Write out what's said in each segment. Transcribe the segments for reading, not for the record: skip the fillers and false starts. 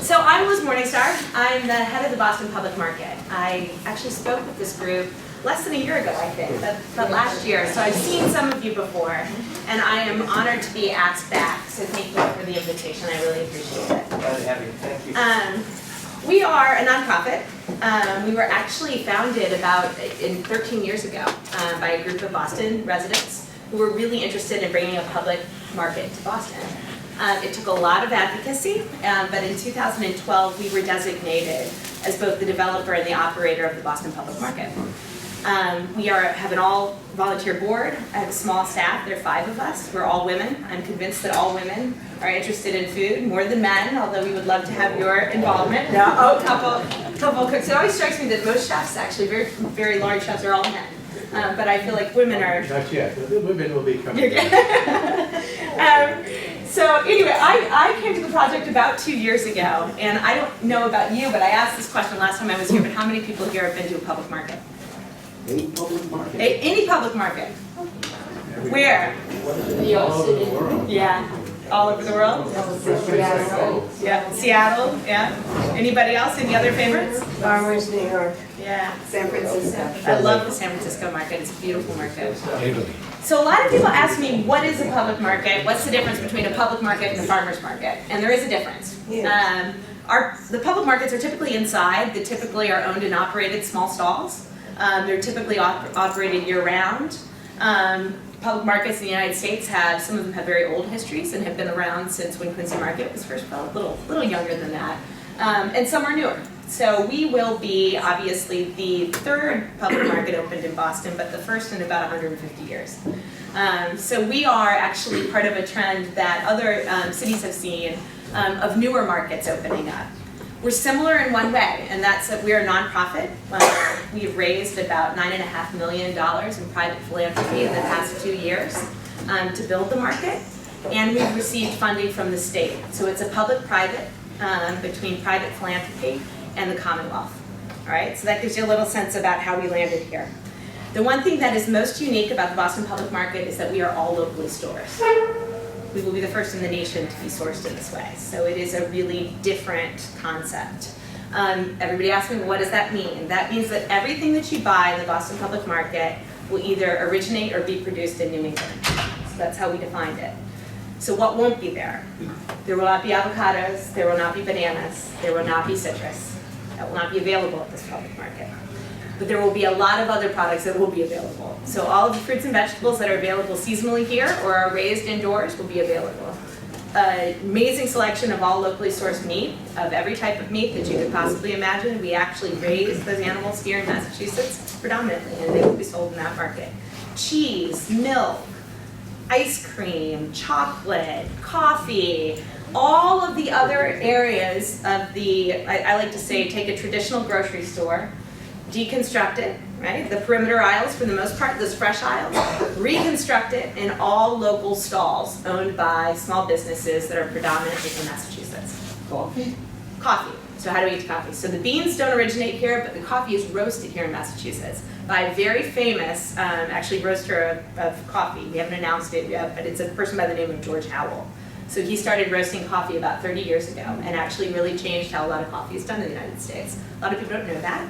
So I'm Liz Morningstar. I'm the head of the Boston Public Market. I actually spoke with this group less than a year ago, I think, but last year. So I've seen some of you before, and I am honored to be asked back. So thank you for the invitation. I really appreciate it. Glad to have you. Thank you. We are a nonprofit. We were actually founded about 13 years ago by a group of Boston residents who were really interested in bringing a public market to Boston. It took a lot of advocacy, but in 2012 we were designated as both the developer and the operator of the Boston Public Market. We have an all-volunteer board. I have a small staff. There are 5 of us. We're all women. I'm convinced that all women are interested in food, more than men, although we would love to have your involvement. No, couple cooks. It always strikes me that most chefs, actually, very, very large chefs, are all men. But I feel like women are... Not yet. The women will be coming. So anyway, I came to the project about 2 years ago, and I don't know about you, but I asked this question last time I was here, but how many people here have been to a public market? Any public market? Any public market? Where? All over the world. Yeah, all over the world? Yeah, Seattle, yeah. Anybody else? Any other favorites? Farmers, New York, Yeah. San Francisco. I love the San Francisco market. It's a beautiful market. Italy. So a lot of people ask me, what is a public market? What's the difference between a public market and a farmer's market? And there is a difference. Yeah. The public markets are typically inside. They typically are owned and operated small stalls. They're typically operated year-round. Public markets in the United States some of them have very old histories and have been around since when Quincy Market was first built, a little younger than that. And some are newer. So we will be, obviously, the 3rd public market opened in Boston, but the first in about 150 years. So we are actually part of a trend that other cities have seen of newer markets opening up. We're similar in one way, and that's that we're a nonprofit. We've raised about $9.5 million in private philanthropy in the past 2 years to build the market, and we've received funding from the state. So it's a public-private between private philanthropy and the Commonwealth. All right, so that gives you a little sense about how we landed here. The one thing that is most unique about the Boston Public Market is that we are all locally sourced. We will be the first in the nation to be sourced in this way. So it is a really different concept. Everybody asks me, what does that mean? That means that everything that you buy in the Boston Public Market will either originate or be produced in New England. So that's how we defined it. So what won't be there? There will not be avocados, there will not be bananas, there will not be citrus. That will not be available at this public market. But there will be a lot of other products that will be available. So all of the fruits and vegetables that are available seasonally here or are raised indoors will be available. Amazing selection of all locally sourced meat, of every type of meat that you could possibly imagine. We actually raise those animals here in Massachusetts predominantly, and they will be sold in that market. Cheese, milk, ice cream, chocolate, coffee, all of the other areas of I like to say, take a traditional grocery store, deconstruct it, right? The perimeter aisles, for the most part, those fresh aisles, reconstruct it in all local stalls owned by small businesses that are predominantly in Massachusetts. Coffee? Coffee. So how do we eat coffee? So the beans don't originate here, but the coffee is roasted here in Massachusetts by a very famous, actually, roaster of coffee. We haven't announced it yet, but it's a person by the name of George Howell. So he started roasting coffee about 30 years ago and actually really changed how a lot of coffee is done in the United States. A lot of people don't know that,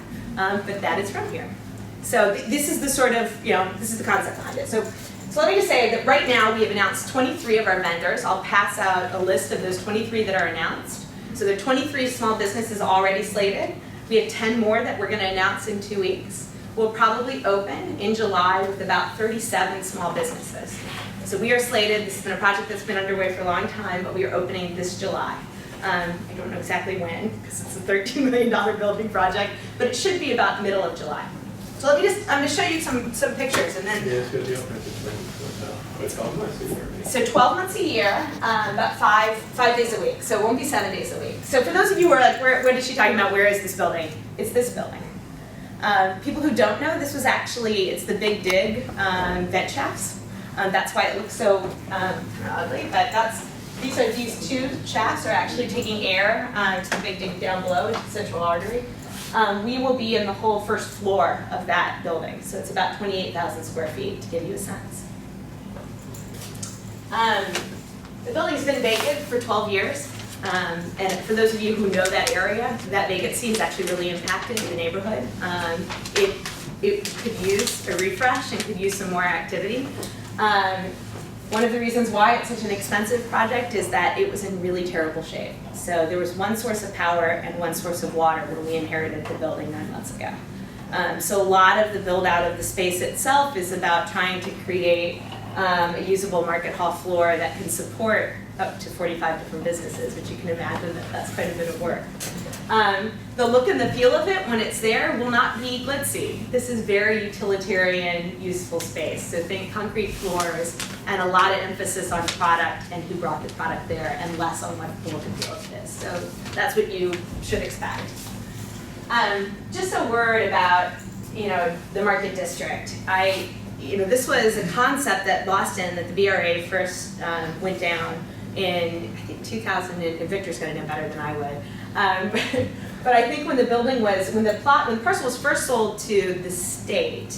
but that is from here. So this is the sort of, this is the concept behind it. So let me just say that right now we have announced 23 of our vendors. I'll pass out a list of those 23 that are announced. So there are 23 small businesses already slated. We have 10 more that we're going to announce in 2 weeks. We'll probably open in July with about 37 small businesses. So we are slated. This has been a project that's been underway for a long time, but we are opening this July. I don't know exactly when, because it's a $13 million building project, but it should be about middle of July. So I'm going to show you some pictures, and then. Yeah, it's going to be open at the spring. It's 12 months a year. So 12 months a year, about five days a week. So it won't be 7 days a week. So for those of you who are like, what is she talking about? Where is this building? It's this building. People who don't know, this was actually, it's the Big Dig vent shafts. That's why it looks so ugly, but these 2 shafts are actually taking air to the Big Dig down below, into the central artery. We will be in the whole first floor of that building, so it's about 28,000 square feet, to give you a sense. The building's been vacant for 12 years. And for those of you who know that area, that vacancy has actually really impacted the neighborhood. It could use a refresh and could use some more activity. One of the reasons why it's such an expensive project is that it was in really terrible shape. So there was one source of power and one source of water when we inherited the building 9 months ago. So a lot of the build out of the space itself is about trying to create a usable market hall floor that can support up to 45 different businesses, which you can imagine that that's quite a bit of work. The look and the feel of it when it's there will not be glitzy. This is very utilitarian, useful space. So think concrete floors and a lot of emphasis on product and who brought the product there and less on what the look and feel of it is. So that's what you should expect. Just a word about, the Market District. This was a concept that Boston, that the BRA first went down in, I think, 2000, and Victor's gonna know better than I would. But I think when the parcel was first sold to the state,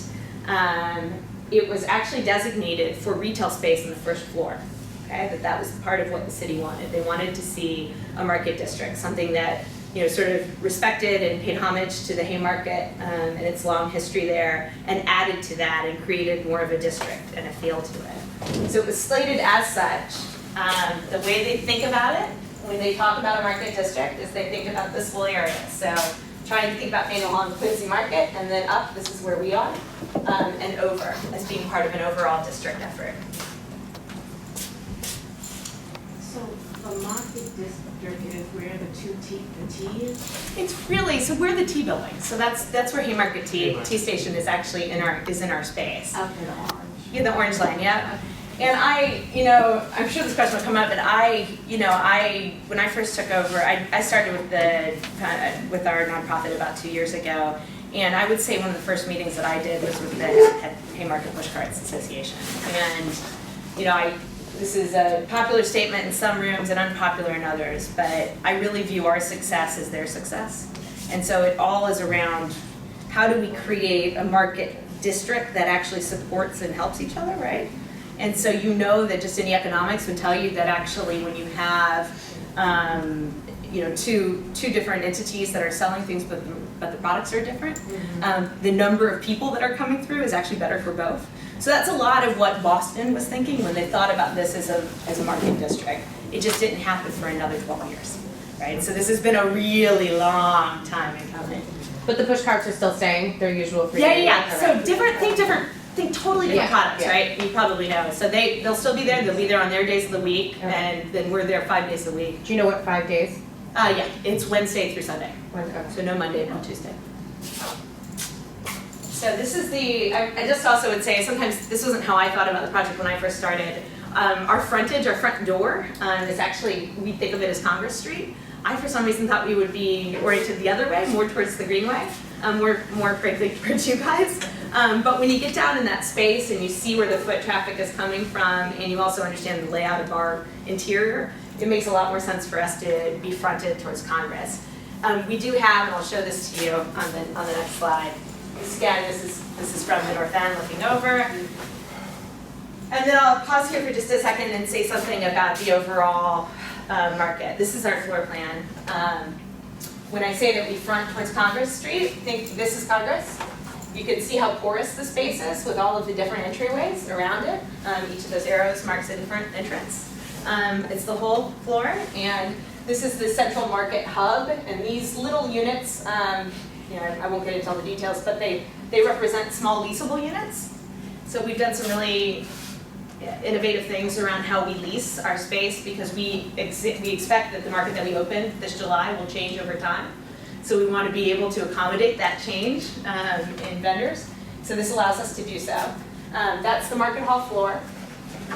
it was actually designated for retail space on the first floor. Okay, that was part of what the city wanted. They wanted to see a market district, something that sort of respected and paid homage to the Haymarket and its long history there, and added to that and created more of a district and a feel to it. So it was slated as such. The way they think about it when they talk about a market district is they think about this whole area. So trying to think about being along Quincy Market and then up, this is where we are, and over as being part of an overall district effort. So the market district is where the T is? It's really, so we're the T building. So that's where Haymarket T Station is actually in our space. Up in orange. Yeah, the orange line, yeah. And I'm sure this question will come up, but when I first took over, I started with our nonprofit about 2 years ago, and I would say one of the first meetings that I did was with the Haymarket Pushcarts Association. And, this is a popular statement in some rooms and unpopular in others, but I really view our success as their success. And so it all is around how do we create a market district that actually supports and helps each other, right? And so that just in the economics would tell you that actually when you have two different entities that are selling things but the products are different, the number of people that are coming through is actually better for both. So that's a lot of what Boston was thinking when they thought about this as a market district. It just didn't happen for another 12 years, right? So this has been a really long time in coming. But the push carts are still staying, their usual 3 Yeah, days. yeah. So think totally different products, yeah. right? You probably know. So they'll still be there. They'll be there on their days of the week, Okay. and then we're there 5 days a week. Do you know what 5 days? Yeah, it's Wednesday through Sunday. Okay. So no Monday, no Tuesday. So this is I just also would say, sometimes this wasn't how I thought about the project when I first started. Our front door is actually, we think of it as Congress Street. I, for some reason, thought we would be oriented the other way, more towards the Greenway, more frankly towards you guys. But when you get down in that space and you see where the foot traffic is coming from, and you also understand the layout of our interior, it makes a lot more sense for us to be fronted towards Congress. We do have, and I'll show this to you on the next slide. Again, this is from the north end looking over. And then I'll pause here for just a second and say something about the overall market. This is our floor plan. When I say that we front towards Congress Street, think this is Congress. You can see how porous the space is with all of the different entryways around it. Each of those arrows marks a different entrance. It's the whole floor, and this is the central market hub, and these little units, I won't get into all the details, but they represent small leasable units. So we've done some really innovative things around how we lease our space, because we expect that the market that we open this July will change over time. So we want to be able to accommodate that change in vendors. So this allows us to do so. That's the market hall floor.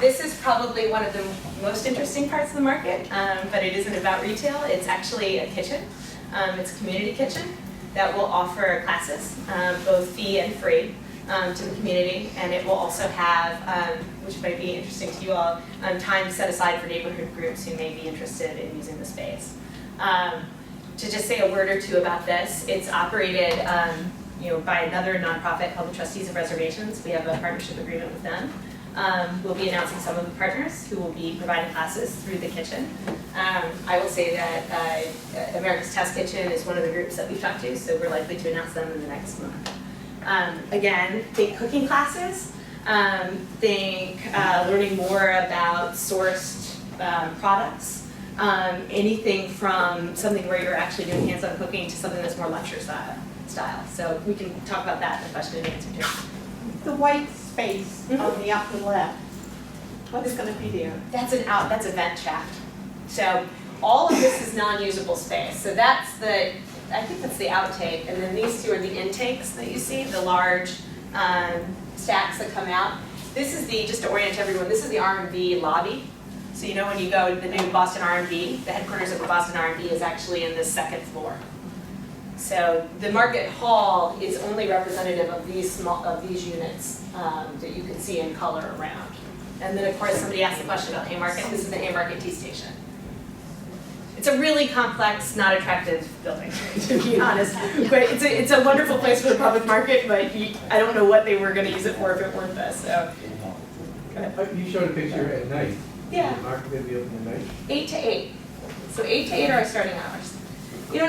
This is probably one of the most interesting parts of the market, but it isn't about retail. It's actually a kitchen. It's a community kitchen that will offer classes, both fee and free, to the community, and it will also have, which might be interesting to you all, time set aside for neighborhood groups who may be interested in using the space. To just say a word or two about this, it's operated by another nonprofit called the Trustees of Reservations. We have a partnership agreement with them. We'll be announcing some of the partners who will be providing classes through the kitchen. I will say that America's Test Kitchen is one of the groups that we've talked to, so we're likely to announce them in the next month. Again, think cooking classes, think learning more about sourced products, anything from something where you're actually doing hands-on cooking to something that's more lecture style. So we can talk about that in the question and answer too. The white space on the upper left, what is going to be there? That's a vent shaft. So all of this is non-usable space. So I think that's the outtake. And then these two are the intakes that you see, the large stacks that come out. This is just to orient everyone, this is the R&B lobby. So you know when you go to the new Boston R&B, the headquarters of the Boston R&B is actually in the second floor. So the market hall is only representative of these units that you can see in color around. And then of course somebody asked the question about Haymarket. This is the Haymarket T Station. It's a really complex, not attractive building, to be honest. But it's a wonderful place for the public market, but I don't know what they were going to use it for if it weren't this. So. You showed a picture at night. Yeah. Is the market going to be open at night? 8 to 8. So 8 to 8 are our starting hours. You know,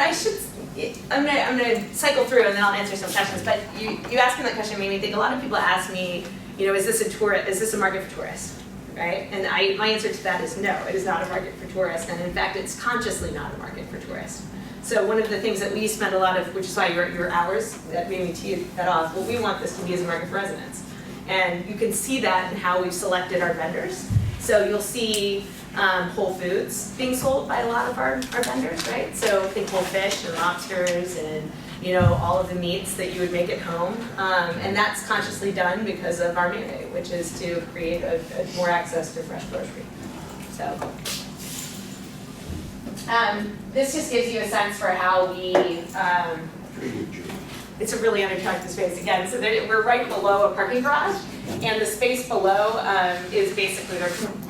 and I'm gonna cycle through and then I'll answer some questions. But you asking that question made me think. A lot of people ask me, you know, is this a market for tourists, right? And my answer to that is no. It is not a market for tourists, and in fact, it's consciously not a market for tourists. So one of the things that we spend a lot of, which is why your hours that made me tee that off. Well, we want this to be as a market for residents, and you can see that in how we've selected our vendors. So you'll see whole foods being sold by a lot of our vendors, right? So think whole fish and lobsters and all of the meats that you would make at home. And that's consciously done because of our mandate, which is to create a more access to fresh grocery. So this just gives you a sense for how we, it's a really unattractive space again. So we're right below a parking garage. And the space below is basically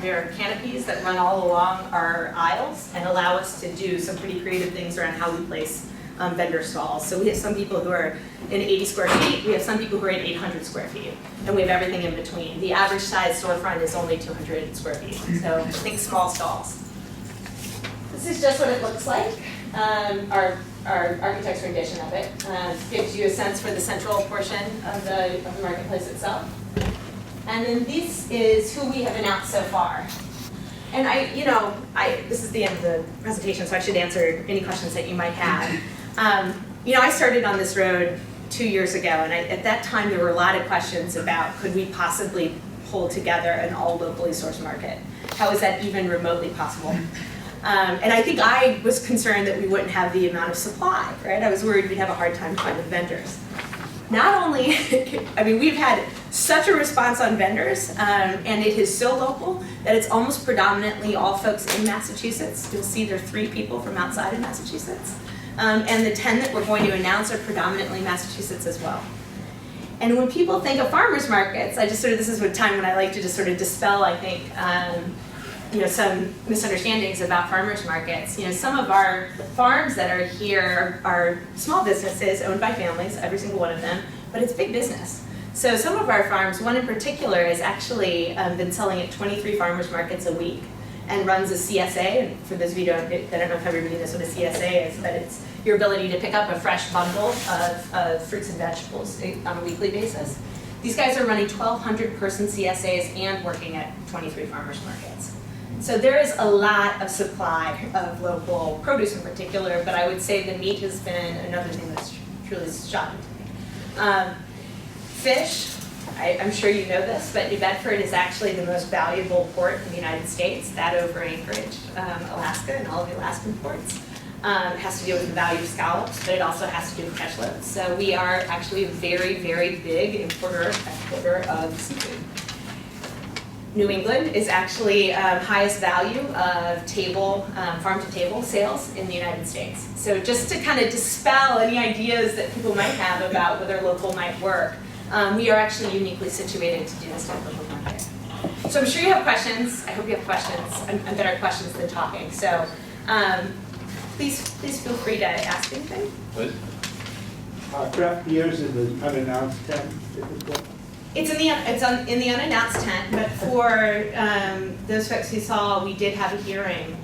there are canopies that run all along our aisles and allow us to do some pretty creative things around how we place vendor stalls. So we have some people who are in 80 square feet, we have some people who are in 800 square feet, and we have everything in between. The average size storefront is only 200 square feet, so think small stalls. This is just what it looks like. Our architect's rendition of it gives you a sense for the central portion of the marketplace itself. And then this is who we have announced so far. And this is the end of the presentation, so I should answer any questions that you might have. I started on this road 2 years ago, and at that time there were a lot of questions about could we possibly hold together an all locally sourced market? How is that even remotely possible? And I think I was concerned that we wouldn't have the amount of supply, right? I was worried we'd have a hard time finding vendors. Not only, we've had such a response on vendors, and it is so local that it's almost predominantly all folks in Massachusetts. You'll see there are 3 people from outside of Massachusetts. And the 10 that we're going to announce are predominantly Massachusetts as well. And when people think of farmers markets, this is a time when I like to just sort of dispel, I think, some misunderstandings about farmers markets. Some of our farms that are here are small businesses owned by families, every single one of them, but it's big business. So some of our farms, one in particular, has actually been selling at 23 farmers markets a week and runs a CSA. And for those of you that don't know if everybody knows what a CSA is, but it's your ability to pick up a fresh bundle of fruits and vegetables on a weekly basis. These guys are running 1,200 person CSAs and working at 23 farmers markets. So there is a lot of supply of local produce in particular, but I would say the meat has been another thing that's truly shocking to me. Fish, I'm sure you know this, but New Bedford is actually the most valuable port in the United States, that over Anchorage, Alaska, and all of the Alaskan ports. It has to do with the value of scallops, but it also has to do with catch loads. So we are actually a very, very big exporter of seafood. New England is actually highest value of farm-to-table sales in the United States. So just to kind of dispel any ideas that people might have about whether local might work, we are actually uniquely situated to do this type of market. So I'm sure you have questions. I hope you have questions. I'm better at questions than talking. So please feel free to ask anything. Liz? Craft beers in the unannounced tent, It's in the unannounced tent, but for those folks who saw, we did have a hearing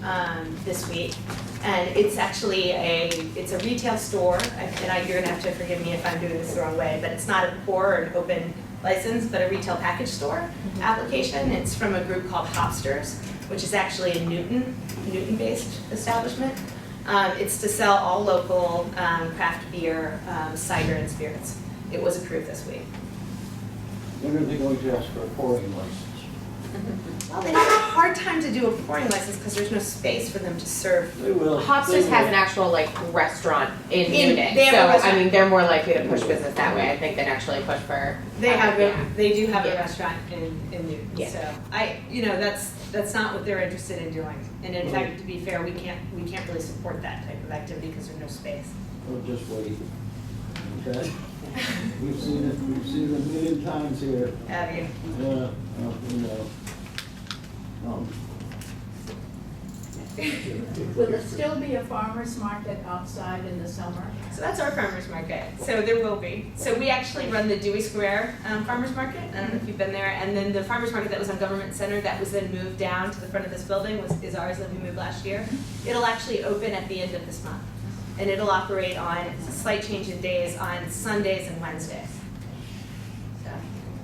this week, and it's actually it's a retail store, and you're gonna have to forgive me if I'm doing this the wrong way, but it's not a core or an open license, but a retail package store application. It's from a group called Hopsters, which is actually a Newton-based establishment. It's to sell all local craft beer, cider, and spirits. It was approved this week. When are they going to ask for a pouring license? Well, they have a hard time to do a pouring license because there's no space for them to serve. They will. Hopsters They has will. an actual like restaurant in In- Newton, they have a so I restaurant. mean they're more likely to push business that way, I think, than actually push for. They do have a Yeah. restaurant in Newton. Yeah. So that's not what they're interested in doing. And in fact, to be fair, we can't really support that type of activity because there's no space. Oh, just wait. Okay? We've seen it a million times here. Have you? Yeah, you know. Will there still be a farmer's market outside in the summer? So that's our farmer's market. So there will be. So we actually run the Dewey Square farmer's market. I don't know if you've been there. And then the farmer's market that was on Government Center that was then moved down to the front of this building is ours that we moved last year. It'll actually open at the end of this month. And it'll operate on a slight change in days on Sundays and Wednesdays. So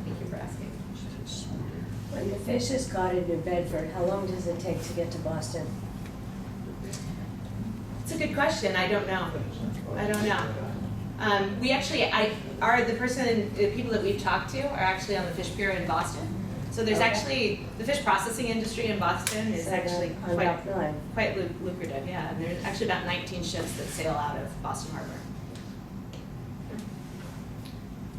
thank you for asking. When the fish is caught in New Bedford, how long does it take to get to Boston? It's a good question. I don't know. We actually, the people that we've talked to are actually on the fish pier in Boston. So there's actually, the fish processing industry in Boston is actually on Dock 9. quite lucrative, yeah. And there's actually about 19 ships that sail out of Boston Harbor.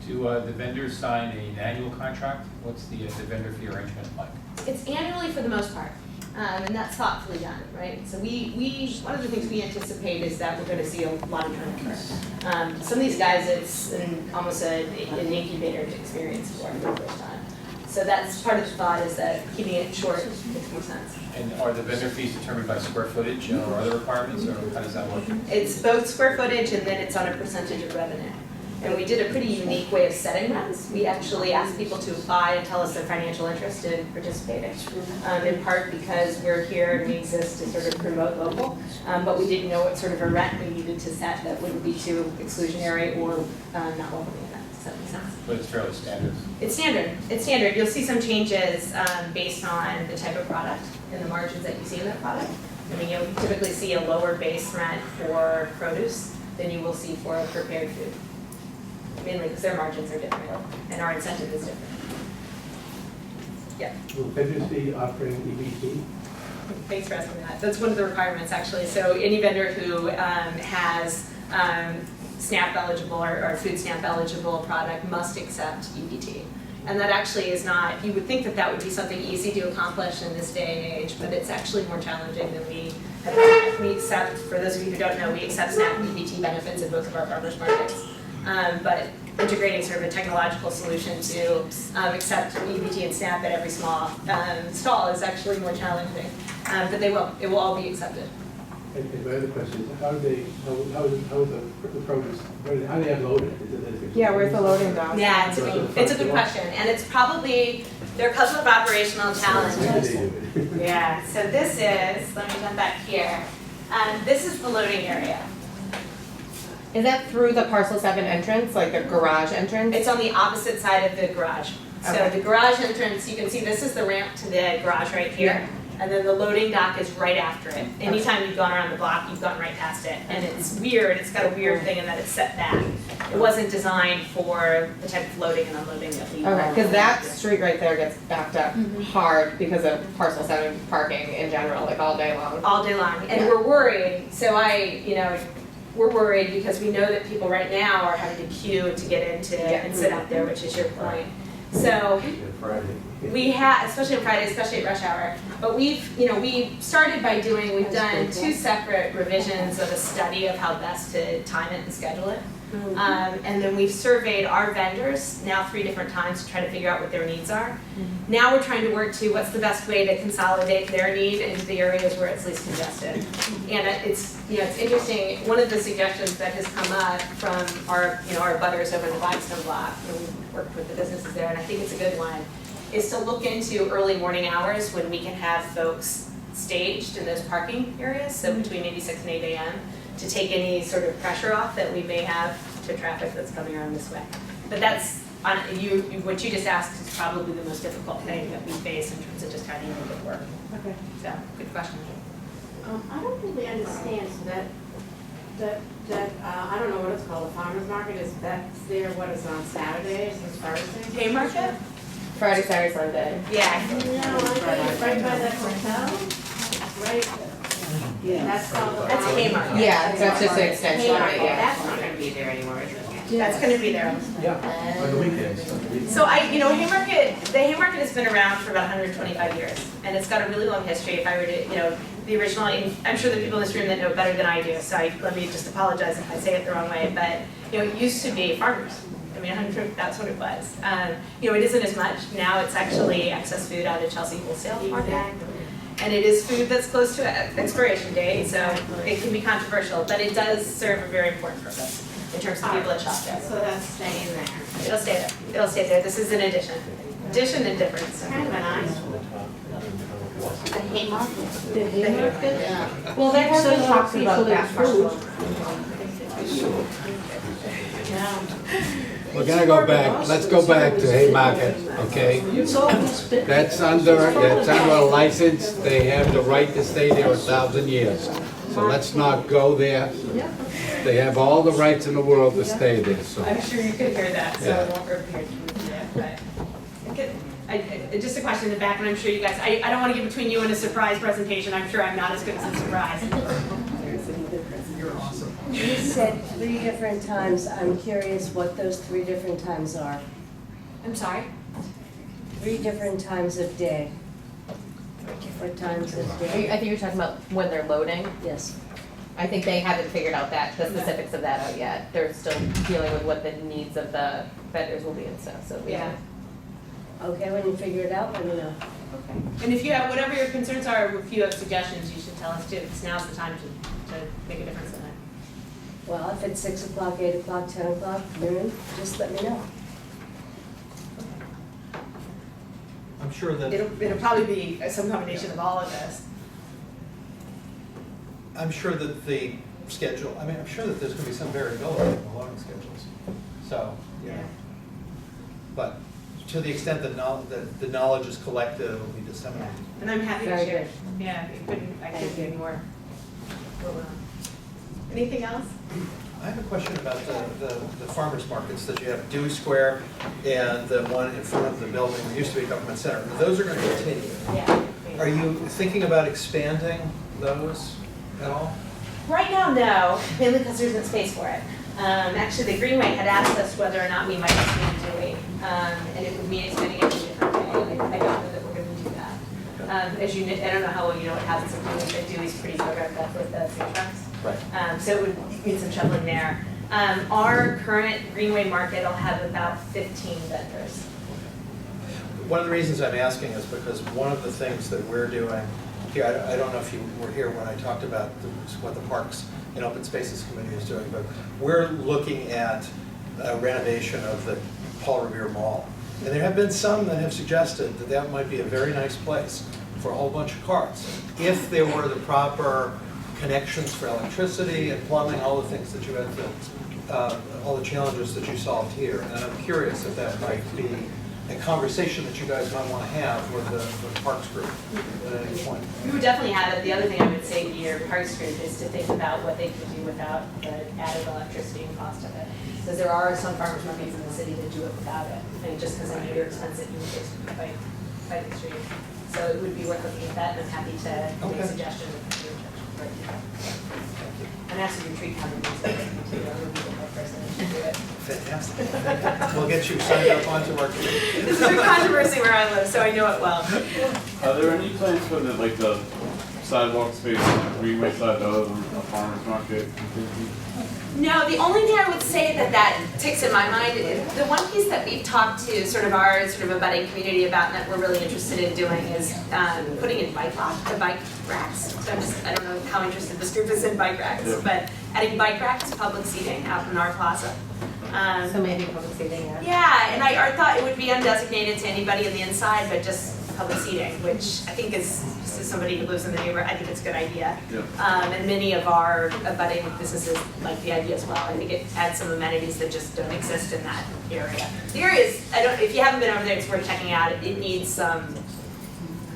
Do the vendors sign an annual contract? What's the vendor fee arrangement like? It's annually for the most part, and that's thoughtfully done, right? So we one of the things we anticipate is that we're going to see a lot of turnover. Some of these guys, it's almost an incubator experience for the first time. So that's part of the thought, is that keeping it short makes more sense. And are the vendor fees determined by square footage or other requirements, or how does that work? It's both square footage and then it's on a percentage of revenue. And we did a pretty unique way of setting rents. We actually asked people to apply and tell us their financial interest in participating, in part because we're here and we exist to sort of promote local, but we didn't know what sort of a rent we needed to set that wouldn't be too exclusionary or not welcoming enough. Does that make sense? But it's fairly standard. It's standard. It's standard. You'll see some changes based on the type of product and the margins that you see in that product. I mean, you'll typically see a lower base rent for produce than you will see for prepared food. Mainly because their margins are different and our incentive is different. Yeah. Will vendors be offering EBT? Thanks for asking that. That's one of the requirements, actually. So any vendor who has SNAP eligible or food stamp eligible product must accept EBT. And that actually is not, you would think that that would be something easy to accomplish in this day and age, but it's actually more challenging than we have. We accept, for those of you who don't know, we accept SNAP and EBT benefits in both of our farmers markets. But integrating sort of a technological solution to accept EBT and SNAP at every small stall is actually more challenging. But it will all be accepted. And my other question is, how is the produce, how do they unload it? Yeah, where's the loading dock? Yeah, it's a good question, and it's probably, there are a couple of operational challenges. Yeah, so this is, let me jump back here. This is the loading area. Is that through the Parcel 7 entrance, like the garage entrance? It's on the opposite side of the garage. So Okay. the garage entrance, you can see this is the ramp to the garage right here. And then the loading dock is right after it. Anytime you've gone around the block, you've gone right past it. And it's weird, it's got a weird thing in that it's set back. It wasn't designed for the type of loading and unloading that we Okay, because that street right there gets backed up hard because of Parcel 7 parking in general, like all day long. all day long. And we're worried, so we're worried because we know that people right now are having to queue to get into and sit out there, which is your point. So Friday. we have, especially on Friday, especially at rush hour, but we've started by we've done two separate revisions of a study of how best to time it and schedule it. And then we've surveyed our vendors now 3 different times to try to figure out what their needs are. Now we're trying to work to what's the best way to consolidate their need into the areas where it's least congested. And it's interesting, one of the suggestions that has come up from our butters over in the Blackstone block, and we've worked with the businesses there, and I think it's a good one, is to look into early morning hours when we can have folks staged in those parking areas, so between maybe 6 and 8 a.m., to take any sort of pressure off that we may have to traffic that's coming around this way. But that's, what you just asked is probably the most difficult thing that we face in terms of just trying to make it work. Okay. So, good question. I don't really understand, so that I don't know what it's called, the farmer's market, that's there, what is it, on Saturdays and Thursdays? Haymarket? Friday, Saturday, Sunday. Yeah. No, I think it's right by that hotel, right? Yeah. That's called the. That's Haymarket. Yeah, that's just an extension of it, Haymarket, yeah. that's not gonna be there anymore, is it? That's gonna be there. Yeah, on the weekends. So the Haymarket has been around for about 125 years, and it's got a really long history. If I were to, the original, I'm sure the people in this room that know better than I do, so let me just apologize if I say it the wrong way, but, it used to be farmers. I mean, that's what it was. It isn't as much. Now it's actually excess food out of Chelsea Wholesale Market. And it is food that's close to expiration date, so it can be controversial, but it does serve a very important purpose in terms of people that shop there. So that's staying there. It'll stay there. It'll stay there. This is an addition. Addition and difference. Kind of a nice. The Haymarket. The Haymarket? Yeah. Well, there has So been a lot talks of about people that. We're gonna go back, let's go back to Haymarket, okay? That's under a license, they have the right to stay there 1,000 years. So let's not go there. They have all the rights in the world to stay there, so. I'm sure you could hear that, so Yeah. I won't repeat it, but just a question in the back, and I'm sure you guys, I don't want to get between you and a surprise presentation. I'm sure I'm not as good as a surprise. You said 3 different times. I'm curious what those 3 different times are. I'm sorry? 3 different times of day. What times of day? I think you're talking about when they're loading. Yes. I think they haven't figured out the specifics of that out yet. They're still dealing with what the needs of the vendors will be and stuff, so we Yeah. Okay, when you figure it out, let me know. Okay. And if you have, whatever your concerns are, if you have suggestions, you should tell us too, because now's the time to make a difference in it. Well, if it's 6 o'clock, 8 o'clock, 10 o'clock, noon, just let me know. I'm sure that, It'll probably be some combination of all of this. I'm sure that the schedule, I'm sure that there's gonna be some variability in the loading schedules. So, Yeah. but to the extent that the knowledge is collected, it will be disseminated. And I'm happy to Very share. good. Yeah, I couldn't be more. Anything else? I have a question about the farmers markets that you have, Dewey Square and the one in front of the building, that used to be Government Center. Those are gonna continue. Yeah. Are you thinking about expanding those at all? Right now, no, mainly because there isn't space for it. Actually, the Greenway had asked us whether or not we might expand Dewey, and it would mean expanding it in a different way. I don't know that we're going to do that. As you know, I don't know how well you know what happens in Dewey, but Dewey's pretty programmed up with the food trucks. Right. So it would need some shoveling there. Our current Greenway market will have about 15 vendors. One of the reasons I'm asking is because one of the things that we're doing here, I don't know if you were here when I talked about what the Parks and Open Spaces Committee is doing, but we're looking at renovation of the Paul Revere Mall. And there have been some that have suggested that that might be a very nice place for a whole bunch of carts, if there were the proper connections for electricity and plumbing, all the things that you had to, all the challenges that you solved here. And I'm curious if that might be a conversation that you guys might want to have with the Parks group at any point. We would definitely have it. The other thing I would say to your Parks group is to think about what they can do without the added electricity and cost of it. Because there are some farmers markets in the city that do it without it. And just because I know you're expensive, you would just fight the street. So it would be worth looking at that, and I'm happy to make suggestions. And actually, your tree counting is good too. I would be the right person to do it. Fantastic. We'll get you signed up onto our committee. It's a big controversy where I live, so I know it well. Are there any plans for the sidewalk space on the Greenway side other than a farmer's market? No, the only thing I would say that ticks in my mind, the one piece that we've talked to sort of our sort of abutting community about and that we're really interested in doing is putting in bike racks. So I don't know how interested this group is in bike racks, but adding bike racks, public seating out in our plaza. So maybe public seating, yeah. Yeah, and I thought it would be undesignated to anybody on the inside, but just public seating, which I think is, just as somebody who lives in the neighborhood, I think it's a good idea. And many of our abutting businesses like the idea as well. I think it adds some amenities that just don't exist in that area. The area is, if you haven't been over there, it's worth checking out. It needs some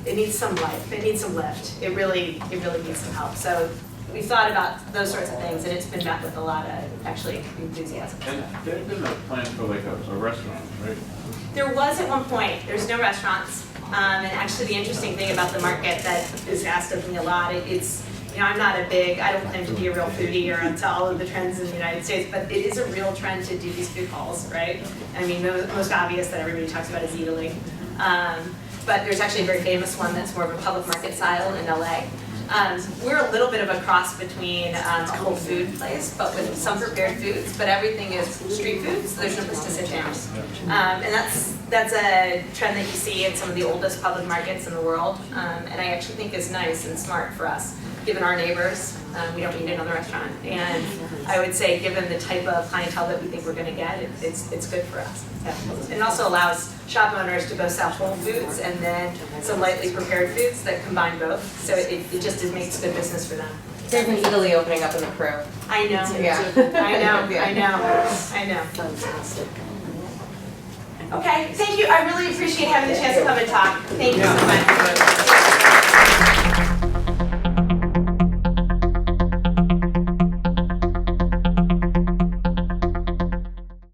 life, it needs some lift. It really needs some help. So we've thought about those sorts of things, and it's been met with a lot of, actually, enthusiasm. And there's been a plan for like a restaurant, right? There was at one point, there's no restaurants. And actually the interesting thing about the market that is asked of me a lot, it's, I'm not I don't claim to be a real foodie or into all of the trends in the United States, but it is a real trend to do these food halls, right? I mean, the most obvious that everybody talks about is Eataly. But there's actually a very famous one that's more of a public market style in LA. We're a little bit of a cross between a whole food place, but with some prepared foods, but everything is street food, so there's no place to sit down. And that's a trend that you see in some of the oldest public markets in the world, and I actually think is nice and smart for us, given our neighbors. We don't need another restaurant, and I would say given the type of clientele that we think we're going to get, it's good for us. And it also allows shop owners to both sell whole foods and then some lightly prepared foods that combine both. So it just makes good business for them. There's an Italy opening up in the Peru. I know. Yeah. I know. Fantastic. Okay, thank you. I really appreciate having the chance to come and talk. Thank you so much.